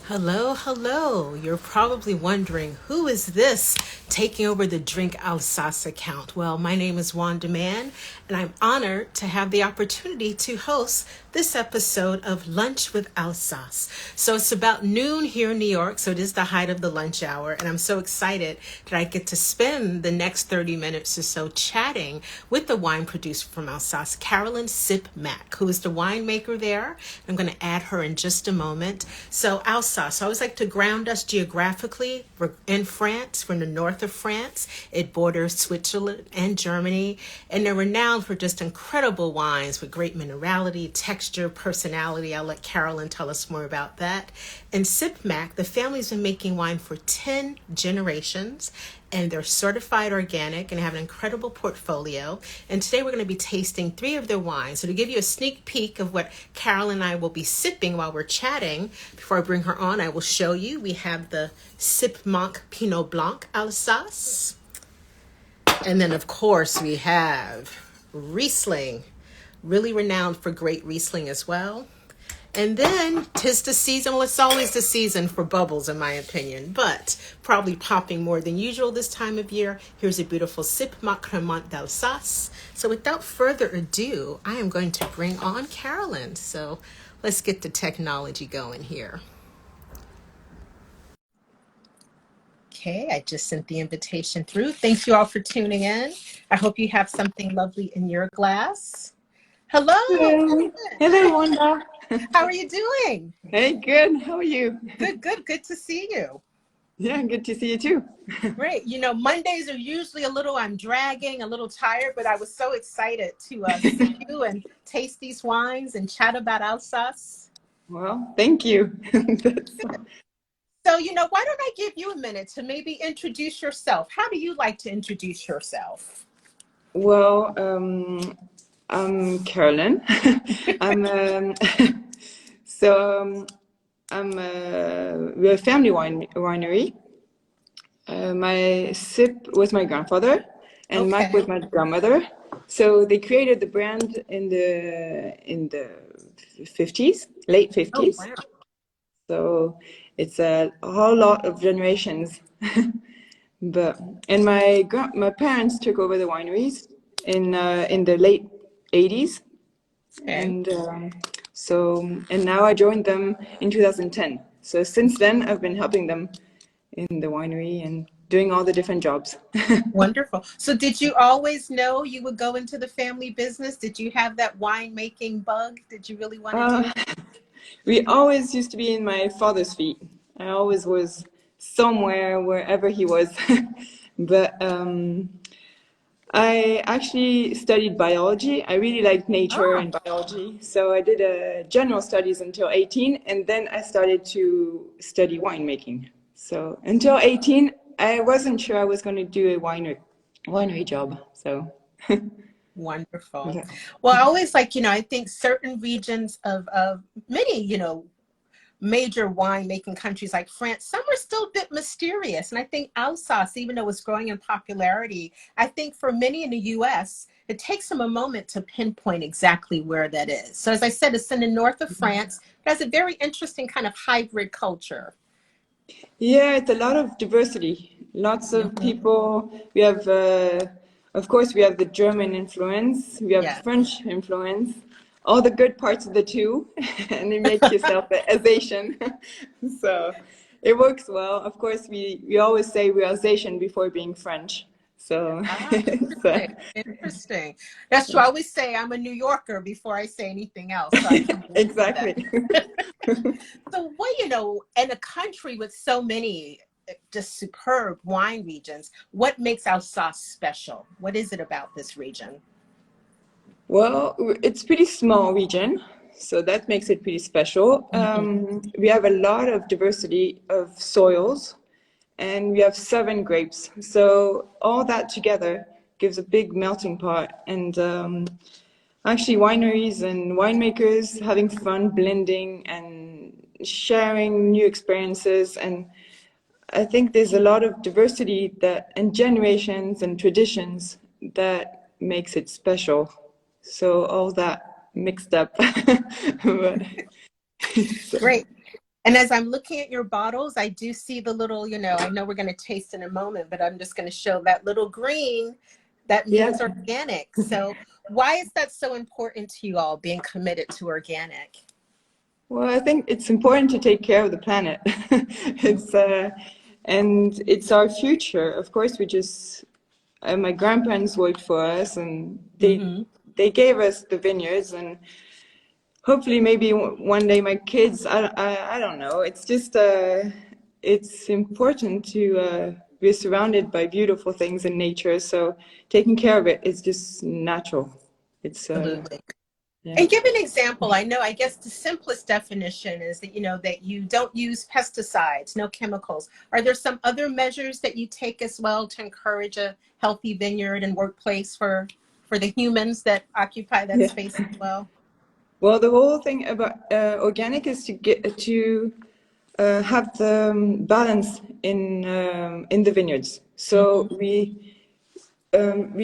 Hello, hello. You're probably wondering who is this taking over the Drink Alsace account? Well, my name is Domaine, and I'm honored to have the opportunity to host this episode of Lunch with Alsace. So it's about noon here in New York, so it is the height of the lunch hour, and I'm so excited that I get to spend the next 30 minutes or so chatting with the wine producer from Alsace, Carolyn Sipp-Mack, who is the winemaker there. I'm going to add her in just a moment. So Alsace, I always like to ground us geographically. We're in France, we're in the north of France. It borders Switzerland and Germany, and they're renowned for just incredible wines with great minerality, texture, personality. I'll let Carolyn tell us more about that. And Sipp-Mack, the family's been making wine for 10 generations, and they're certified organic and have an incredible portfolio. And today we're going to be tasting 3 of their wines. So to give you a sneak peek of what Carol and I will be sipping while we're chatting, before I bring her on, I will show you. We have the Sipp-Mack Pinot Blanc Alsace. And then, of course, we have Riesling, really renowned for great Riesling as well. And then, 'tis the season. Well, it's always the season for bubbles, in my opinion, but probably popping more than usual this time of year. Here's a beautiful Sipp-Mack Cremant d'Alsace. So without further ado, I am going to bring on Carolyn. So let's get the technology going here. Okay, I just sent the invitation through. Thank you all for tuning in. I hope you have something lovely in your glass. Hello. Hello, hello, Wanda. How are you doing? Hey, good. How are you? Good, good. Good to see you. Yeah, good to see you too. Great. You know, Mondays are usually I'm dragging, a little tired, but I was so excited to see you and taste these wines and chat about Alsace. Well, thank you. So, why don't I give you a minute to maybe introduce yourself? How do you like to introduce yourself? Well, I'm Carolyn. I'm we're a family winery. My Sip was my grandfather, and Mac was my grandmother. So they created the brand in the 50s, late 50s. Oh, wow. So it's a whole lot of generations. And my parents took over the wineries in the late 80s. Okay. And and now I joined them in 2010. So since then I've been helping them in the winery and doing all the different jobs. Wonderful. So did you always know you would go into the family business? Did you have that winemaking bug? Did you really want to do it? We always used to be in my father's feet. I always was somewhere, wherever he was. But I actually studied biology. I really liked nature and biology. So I did general studies until 18, and then I started to study winemaking. So until 18, I wasn't sure I was going to do a winery job. So Wonderful. yeah. Well, I always I think certain regions of many, major winemaking countries like France, some are still a bit mysterious. And I think Alsace, even though it's growing in popularity, I think for many in the US, it takes them a moment to pinpoint exactly where that is. So as I said, it's in the north of France. It has a very interesting kind of hybrid culture. Yeah, it's a lot of diversity. Lots of people. We have, of course, we have the German influence. We have the French influence. All the good parts of the two, and you make yourself Alsatian. So it works well. Of course, we always say we're Alsatian before being French. So, interesting. That's true. I always say I'm a New Yorker before I say anything else. So exactly. So what, in a country with so many just superb wine regions, what makes Alsace special? What is it about this region? Well, it's a pretty small region, so that makes it pretty special. We have a lot of diversity of soils, and we have 7 grapes. So all that together gives a big melting pot. And actually wineries and winemakers having fun blending and sharing new experiences. And I think there's a lot of diversity and generations and traditions that makes it special. So all that mixed up. Great. And as I'm looking at your bottles, I do see the little, I know we're going to taste in a moment, but I'm just going to show that little green. That Yeah. means organic. So why is that so important to you all, being committed to organic? Well, I think it's important to take care of the planet. It's and it's our future. Of course, we just my grandparents worked for us, and they gave us the vineyards, and hopefully, maybe one day my kids. I don't know. It's just it's important to be surrounded by beautiful things in nature. So taking care of it is just natural. It's Absolutely. yeah. And give an example. I guess the simplest definition is that, that you don't use pesticides, no chemicals. Are there some other measures that you take as well to encourage a healthy vineyard and workplace for the humans that occupy that Yeah. space as well? Well, the whole thing about organic is to get to have the balance in the vineyards. So we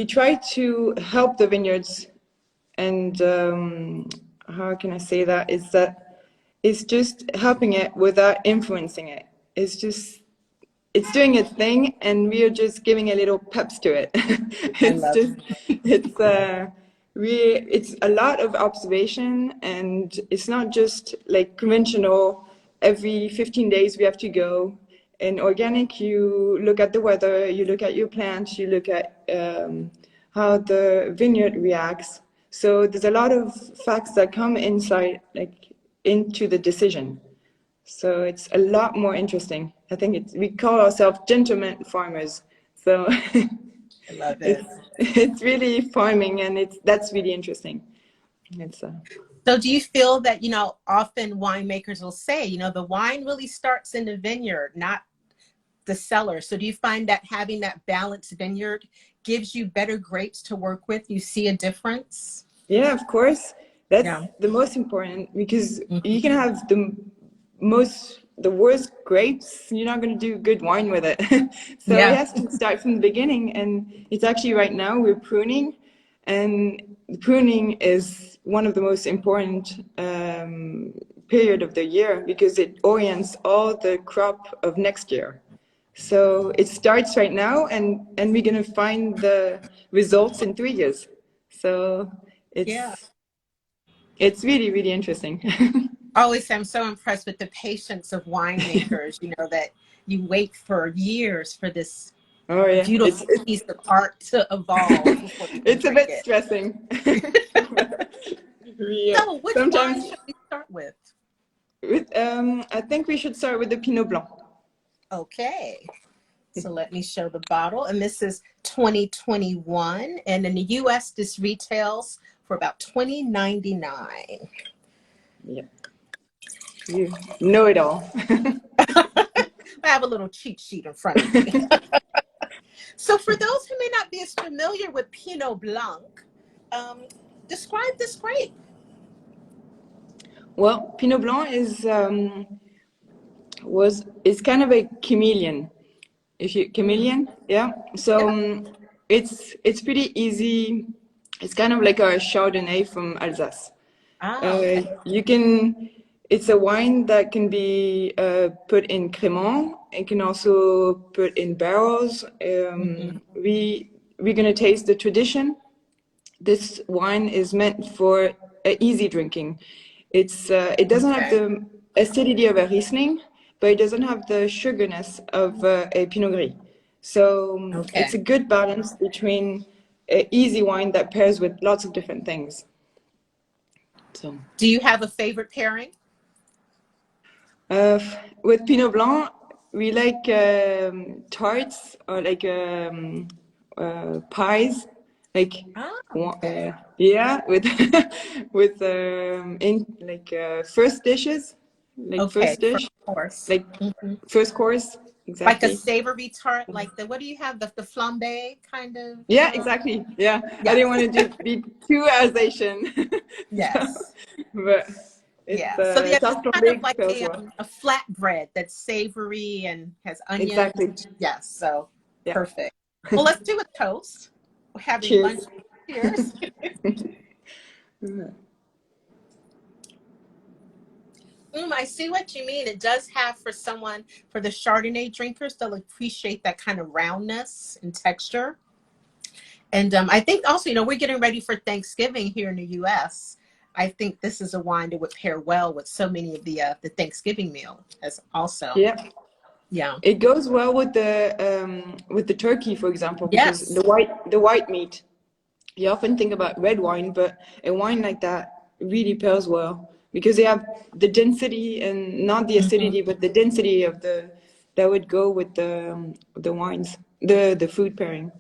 try to help the vineyards, and how can I say that? Is that it's just helping it without influencing it. It's just it's doing its thing, and we are just giving a little peps to it. I It's love just it's it's a lot of observation, and it's not just like conventional. Every 15 days we have to go. In organic, you look at the weather, you look at your plants, you look at how the vineyard reacts. So there's a lot of facts that come inside, like into the decision. So it's a lot more interesting. I think we call ourselves gentlemen farmers. So I love it. it's really farming, and that's really interesting. It's So do you feel that, often winemakers will say, the wine really starts in the vineyard, not the cellar. So do you find that having that balanced vineyard gives you better grapes to work with? You see a difference? yeah, of course. That's Yeah. the most important, because you can have the worst grapes, you're not going to do good wine with it. So it Yeah. has to start from the beginning, and it's actually right now we're pruning, and pruning is one of the most important period of the year, because it orients all the crop of next year. So it starts right now, and we're going to find the results in 3 years. So Yeah. it's really, really interesting. Always, I'm so impressed with the patience of winemakers, that you wait for years for this Oh yeah, beautiful piece of art to evolve before you can it's a drink bit it. stressing. we, So which wine sometimes should we start with? I think we should start with the Pinot Blanc. Okay. So let me show the bottle. And this is 2021. And in the US, this retails for about $20.99. Yeah, you know it all. I have a little cheat sheet in front of me. So for those who may not be as familiar with Pinot Blanc, um, describe this grape. Well, Pinot Blanc is kind of a chameleon. If you chameleon, yeah. So Yeah. it's pretty easy. It's kind of like a Chardonnay from Alsace. Ah, okay. You can. It's a wine that can be put in crémant. It can also put in barrels. We're gonna taste the tradition. This wine is meant for easy drinking. It doesn't have Okay. the acidity of a Riesling, but it doesn't have the sugarness of a Pinot Gris. So it's Okay. a good balance between an easy wine that pairs with lots of different things. So Do you have a favorite pairing? uh, with Pinot Blanc, we like tarts, or like pies, like Ah, okay. yeah, with with in like first dishes, like Okay, first first dish, course. like Mhm. first course, Like a exactly. savory tart, like what do you have? The flambe kind of Yeah, exactly. Yeah, I Yes. didn't want to be too Alsatian, so, Yes. but it's Yeah. So yeah, it's tarte kind of flambée like goes well. a flatbread that's savory and has onions. Exactly. Yes. So Yeah. perfect. Well, let's do a toast. We're having lunch. Cheers. Cheers. I see what you mean. It does have for the Chardonnay drinkers, they'll appreciate that kind of roundness and texture. And I think also, we're getting ready for Thanksgiving here in the U.S. I think this is a wine that would pair well with so many of the Thanksgiving meal as also. Yeah. Yeah. It goes well with the turkey, for example, because Yes. the white meat. You often think about red wine, but a wine like that really pairs well because they have the density and not the acidity, but the density of the that would go with the wines, the food pairing.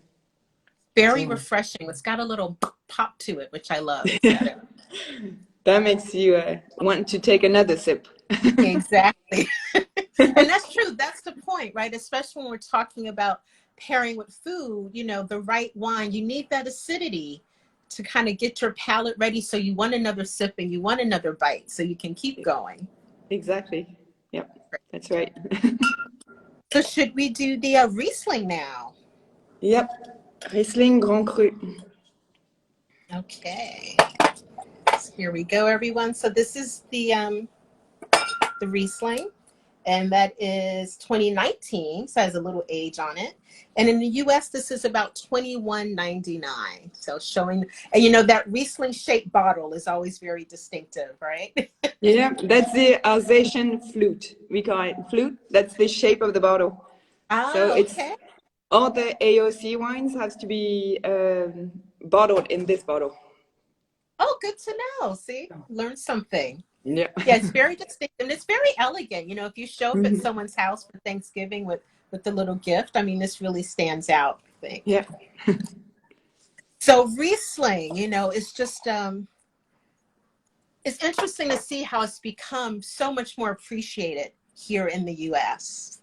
Very So refreshing. It's got a little pop to it, which I love. It's got it. that makes you want to take another sip. Exactly. And that's true. That's the point, right? Especially when we're talking about pairing with food, the right wine, you need that acidity to kind of get your palate ready. So you want another sip and you want another bite so you can keep going. Exactly. Yep, that's right. So should we do the Riesling now? Yep, Riesling Grand Cru. Okay. So here we go, everyone. So this is the Riesling, and that is 2019, so it has a little age on it. And in the US, this is about $21.99. So showing, and that Riesling shaped bottle is always very distinctive, right? Yeah, that's the Alsatian flute. We call it flute. That's the shape of the bottle. So Ah, it's okay. all the AOC wines has to be bottled in this bottle. Oh, good to know. See, learn something. Yeah. Yeah, it's very distinct and it's very elegant. If you show up at Mhm. someone's house for Thanksgiving with the little gift, I mean, this really stands out, I think. Yeah. So Riesling, it's just it's interesting to see how it's become so much more appreciated here in the US.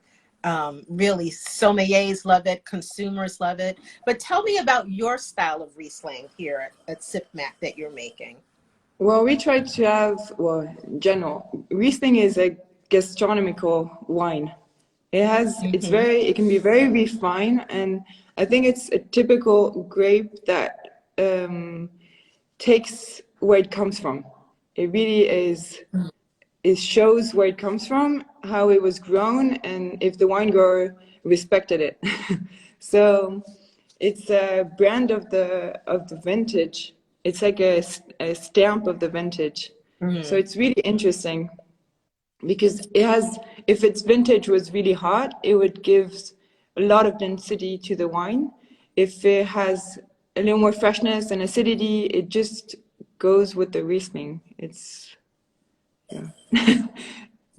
Really, sommeliers love it, consumers love it. But tell me about your style of Riesling here at Sipp-Mack that you're making. Well, we try to have, well, in general, Riesling is a gastronomical wine. Mm-hmm. It can be very refined, and I think it's a typical grape that takes where it comes from. It really is. It shows where it comes from, how it was grown, and if the wine grower respected it. So it's a brand of the vintage. It's like a stamp of the vintage. So Mm-hmm. it's really interesting because it has, if its vintage was really hot, it would give a lot of density to the wine. If it has a little more freshness and acidity, it just goes with the Riesling. It's, yeah.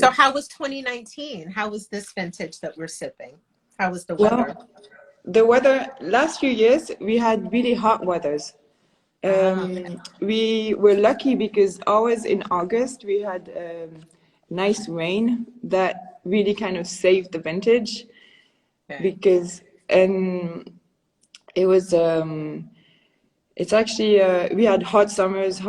So how was 2019? How was this vintage that we're sipping? How was the weather? Well, the weather, last few years, we had really hot weathers. Ah, okay. We were lucky because always in August we had nice rain that really kind of saved the vintage Okay. because and it was it's actually we had hot summers,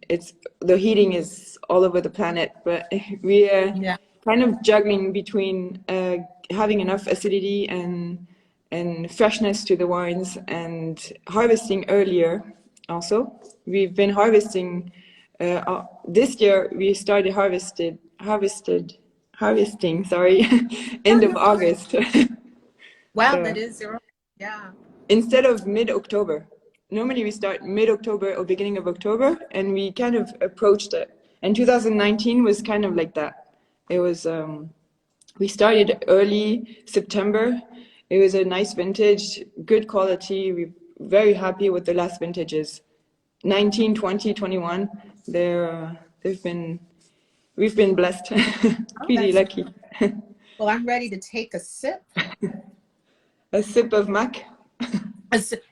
it's the heating is all over the planet, but we are Yeah. kind of juggling between having enough acidity and freshness to the wines and harvesting earlier. Also, we've been harvesting. This year we started harvesting. Sorry, Oh, end of you're fine. August. Wow, that So is zero. Yeah. instead of mid-October. Normally we start mid-October or beginning of October, and we kind of approached it. And 2019 was kind of like that. It was we started early September. It was a nice vintage, good quality. We're very happy with the last vintages. 19, 20, 21. They've been we've been blessed, Oh, pretty that's lucky. well. I'm ready to take a sip. A sip of Mac.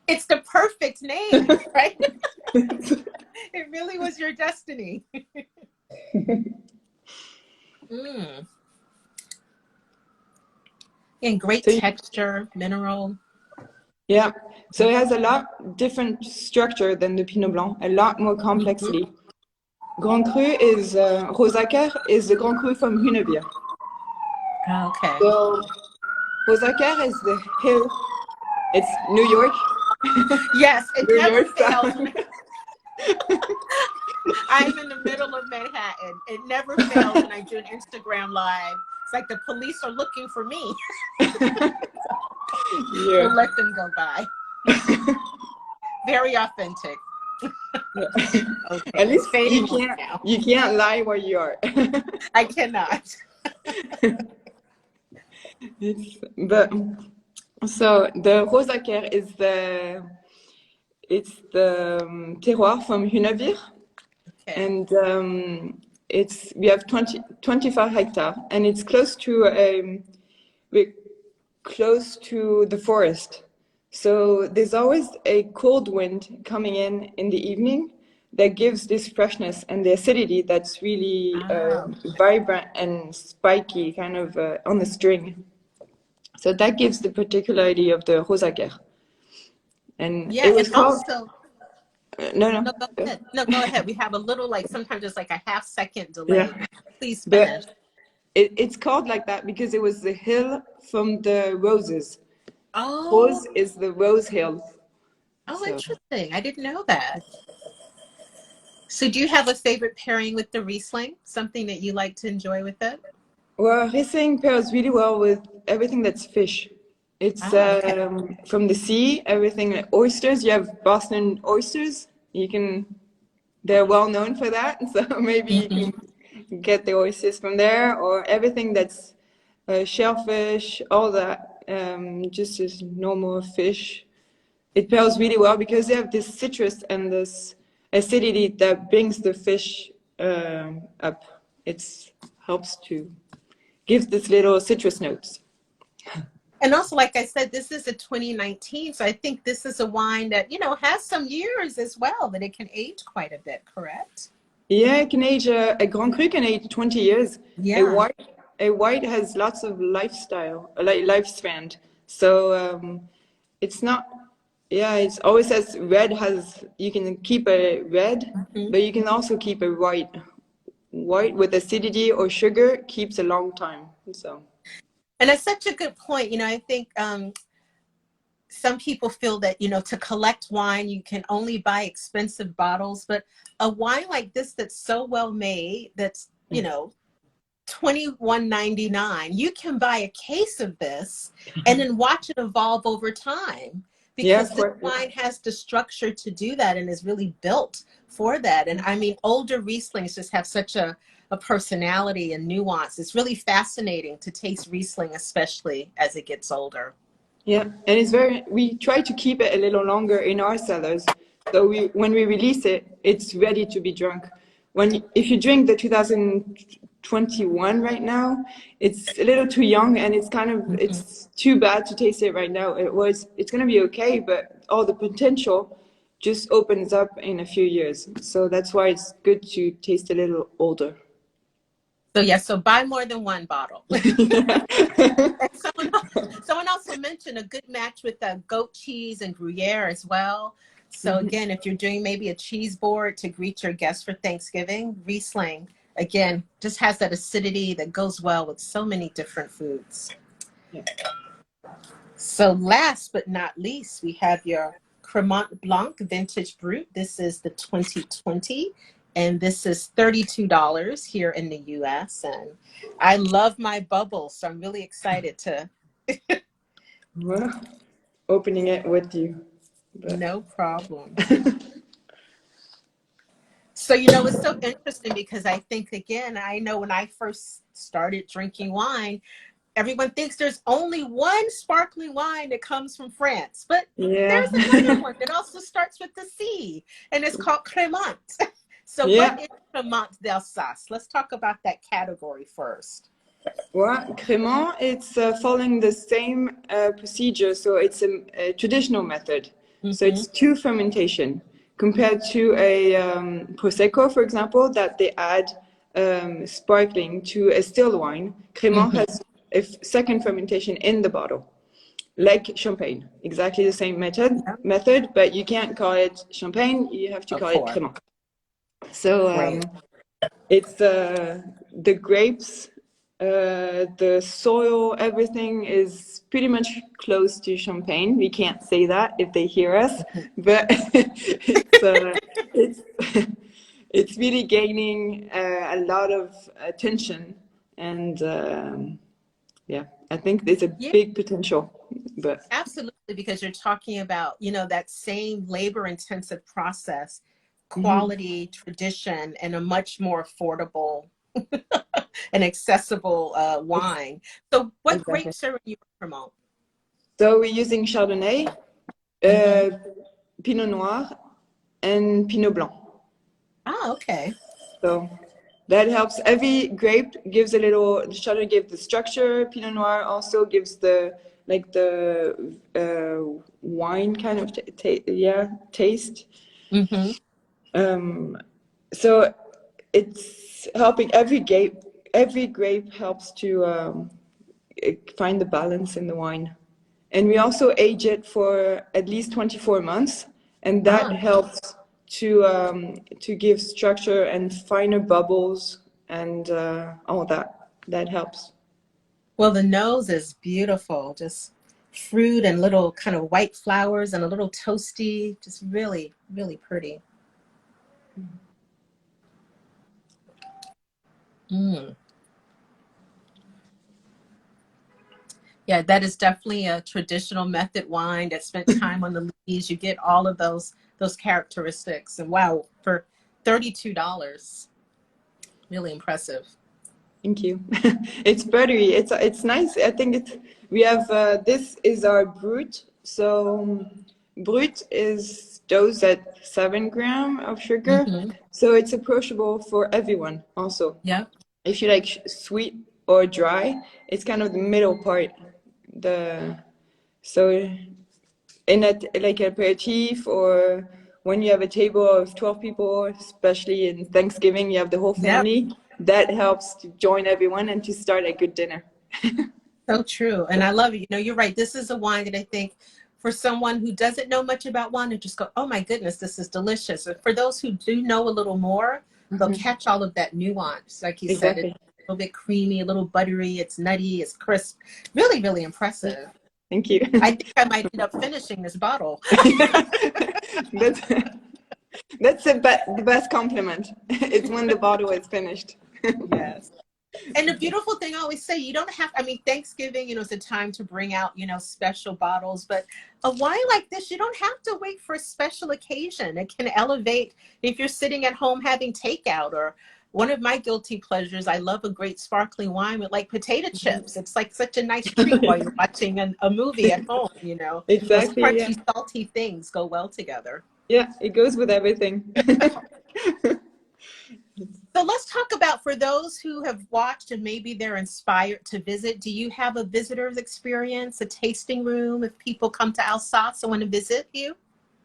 It's the perfect name, right? It really was your destiny. Mm. And great So texture, mineral. yeah, so it has a lot different structure than the Pinot Blanc, a lot more Mhm. complexly. Grand Cru is Rosacer is the Grand Cru from Hunevier. Okay. So Rosacer is the hill. It's New York, Yes, it New never York fails. style. I'm in the middle of Manhattan. It never fails when I do an Instagram live. It's like the police are looking for me. Yeah. We'll let them go by. Very authentic. Yeah. Okay, At it's least fading away now. you can't lie where you are. I cannot. But so the Rosaker is the terroir from Hunavir, Okay. and we have 25 hectares, and it's close to we're close to the forest. So there's always a cold wind coming in the evening that gives this freshness and the acidity that's really vibrant and spiky, kind of on the string. So that gives the particularity of the Rosaker. And Yeah, it was and called, also, no, no, go ahead. No, go ahead. We have a little, like, sometimes it's like a half-second yeah, delay. Please finish. but it's called like that because it was the hill from the roses. Oh, Rose is the rose hill. oh, So, interesting. I didn't know that. So do you have a favorite pairing with the Riesling? Something that you like to enjoy with it? well, Riesling pairs really well with everything that's fish. It's Oh, okay. from the sea, everything like oysters. You have Boston oysters. They're well known for that. So maybe you Hmm. can get the oysters from there, or everything that's shellfish, all that, just as normal fish. It pairs really well because they have this citrus and this acidity that brings the fish up. It helps to give this little citrus notes. And also, like I said, this is a 2019, so I think this is a wine that, has some years as well, that it can age quite a bit, correct? Yeah, it can age a Grand Cru can age 20 years. A Yeah. white a white has lots of lifestyle, like lifespan. So it's not. Yeah, it's always says red has. You can keep a red, Mhm. but you can also keep a white. White with acidity or sugar keeps a long time. So And that's such a good point. I think some people feel that, to collect wine, you can only buy expensive bottles, but a wine like this that's so well made, that's, 21.99, you can buy a case of this and then watch it evolve over time, yeah, because this wine has the structure to do that and is really built for that. And I mean, older Rieslings just have such a personality and nuance. It's really fascinating to taste Riesling, especially as it gets older. yeah, and we try to keep it a little longer in our cellars. So when we release it, it's ready to be drunk. If you drink the 2021 right now, it's a little too young and Mhm. it's too bad to taste it right now. It's going to be okay, but all the potential just opens up in a few years. So that's why it's good to taste a little older. So yeah, so buy more than one bottle. And someone also mentioned a good match with goat cheese and Gruyere as well. So again, if you're doing maybe a cheese board to greet your guests for Thanksgiving, Riesling, again, just has that acidity that goes well with so many different foods. Yeah. So last but not least, we have your Cremant Blanc Vintage Brut. This is the 2020, and this is $32 here in the US. And I love my bubbles, so I'm really excited to. Well, opening it with you. But No problem. So, it's so interesting because I think, again, I know when I first started drinking wine, everyone thinks there's only one sparkling wine that comes from France, but yeah. there's another one that also starts with the C, and it's called Cremant. So what Yeah. is Cremant d'Alsace? Let's talk about that category first. Well, Crément, it's following the same procedure. So it's a traditional method. So Mm-hmm. it's two fermentation compared to a Prosecco, for example, that they add sparkling to a still wine. Crément Mm-hmm. has a second fermentation in the bottle, like champagne. Exactly the same Yeah, method, but you can't call it champagne. You have to of call it course. Crément. So Great. it's the grapes, the soil, everything is pretty much close to champagne. We can't say that if they hear us, but it's it's really gaining a lot of attention, and yeah, I think there's a Yeah, big potential. But absolutely, because you're talking about, that same labor intensive process, mhm, quality, tradition, and a much more affordable and accessible wine. So what exactly. grapes are you promote? So we're using Chardonnay, Mm-hmm. uh, Pinot Noir, and Pinot Blanc. Ah, okay. So that helps. Every grape gives a little. The Chardonnay gives the structure. Pinot Noir also gives the like the wine kind of taste. Mm-hmm. Um, so it's helping every grape. Every grape helps to find the balance in the wine. And we also age it for at least 24 months, and that Ah, helps to give structure and finer bubbles and all that. That helps. well, the nose is beautiful. Just fruit and little kind of white flowers and a little toasty. Just really, really pretty. Mm. Yeah, that is definitely a traditional method wine that spent time on the lees. You get all of those characteristics. And wow, for $32, really impressive. Thank you. It's buttery. It's nice. I think it's we have this is our brut. So brut is dosed at 7 grams of sugar. Mm-hmm. So it's approachable for everyone also. Yep. If you like sweet or dry, it's kind of the middle part. The so in a like aperitif or when you have a table of 12 people, especially in Thanksgiving, you have the whole Yep. family. That helps to join everyone and to start a good dinner. So true. And I love it. You're right. This is a wine that I think for someone who doesn't know much about wine, to just go, oh my goodness, this is delicious. And for those who do know a little more, they'll Mhm. catch all of that nuance. Like you said, it's Exactly. a little bit creamy, a little buttery, it's nutty, it's crisp. Really, really impressive. Thank you. I think I might end up finishing this bottle. that's that's the best compliment. It's when the bottle is finished. Yes. And the beautiful thing I always say, you don't have, I mean, Thanksgiving, is a time to bring out, special bottles, but a wine like this, you don't have to wait for a special occasion. It can elevate if you're sitting at home having takeout, or one of my guilty pleasures, I love a great sparkling wine with like potato chips. It's like such a nice treat while you're watching a movie at home. Those Exactly. Yeah. crunchy, salty things go well together. Yeah. It goes with everything. So let's talk about, for those who have watched and maybe they're inspired to visit, do you have a visitor's experience, a tasting room if people come to Alsace and want to visit you?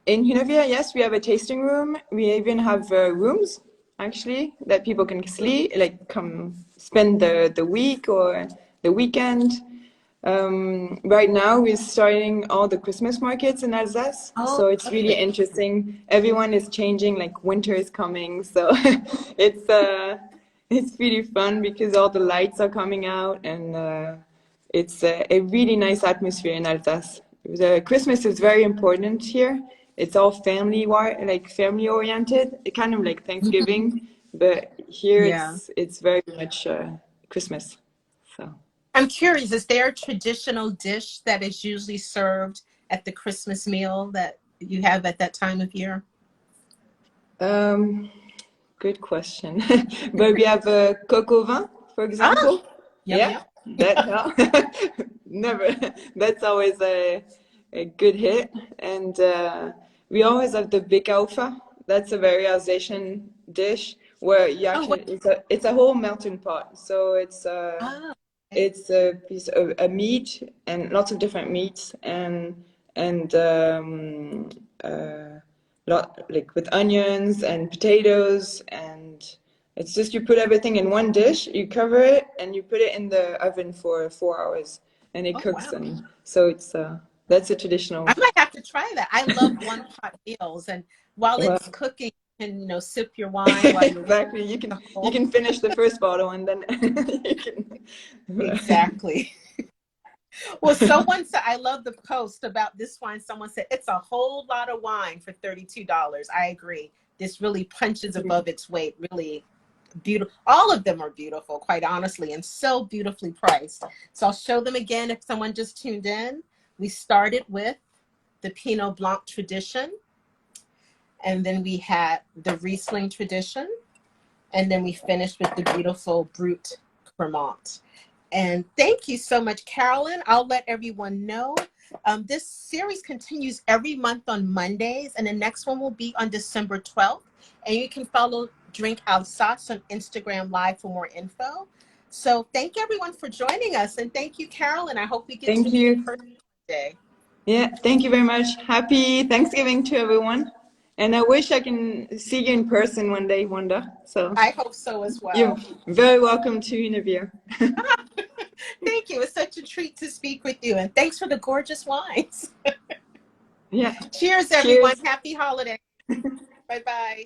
In Hunavia, yes, we have a tasting room. We even have rooms actually that people can sleep, like come spend the week or the weekend. Right now, we're starting all the Christmas markets in Alsace, Oh, so it's really lovely. interesting. Everyone is changing, like winter is coming, so it's it's really fun because all the lights are coming out, and it's a really nice atmosphere in Alsace. The Christmas is very important here. It's all like family oriented, kind of like Mhm. Thanksgiving, but here Yeah. it's very much Christmas. So. I'm curious, is there a traditional dish that is usually served at the Christmas meal that you have at that time of year? Um, Good question. But we have a coq au vin, for Ah, example. yum, Yeah, yum. that helps. Never. That's always a good hit. And we always have the bikaufa. That's a very Alsatian dish where you Oh, what? actually it's a whole melting pot. So Ah, okay. it's a piece of a meat and lots of different meats and like with onions and potatoes, and it's just you put everything in one dish, you cover it, and you put it in the oven for 4 hours, and it Oh, cooks. wow. And so it's that's a I traditional. might have to try that. I love one pot meals, and while Well, it's cooking, you can sip your wine while you're waiting exactly. You for can the you whole. can finish the first bottle and then you can. Exactly. Well, someone said, I love the post about this wine. Someone said, it's a whole lot of wine for $32. I agree. This really punches above its weight. Really beautiful. All of them are beautiful, quite honestly, and so beautifully priced. So I'll show them again if someone just tuned in. We started with the Pinot Blanc tradition, and then we had the Riesling tradition, and then we finished with the beautiful Brut Cremant. And thank you so much, Carolyn. I'll let everyone know. This series continues every month on Mondays, and the next one will be on December 12th. And you can follow Drink Alsace on Instagram Live for more info. So thank everyone for joining us, and thank you, Carolyn. I hope we get to Thank meet in you. person one day. Yeah, thank you very much. Happy Thanksgiving to everyone. And I wish I can see you in person one day, Wanda. So I hope so as you're well. very welcome to interview. Thank you. It's such a treat to speak with you, and thanks for the gorgeous wines. Yeah. Cheers, everyone. Cheers. Happy holiday. Bye-bye.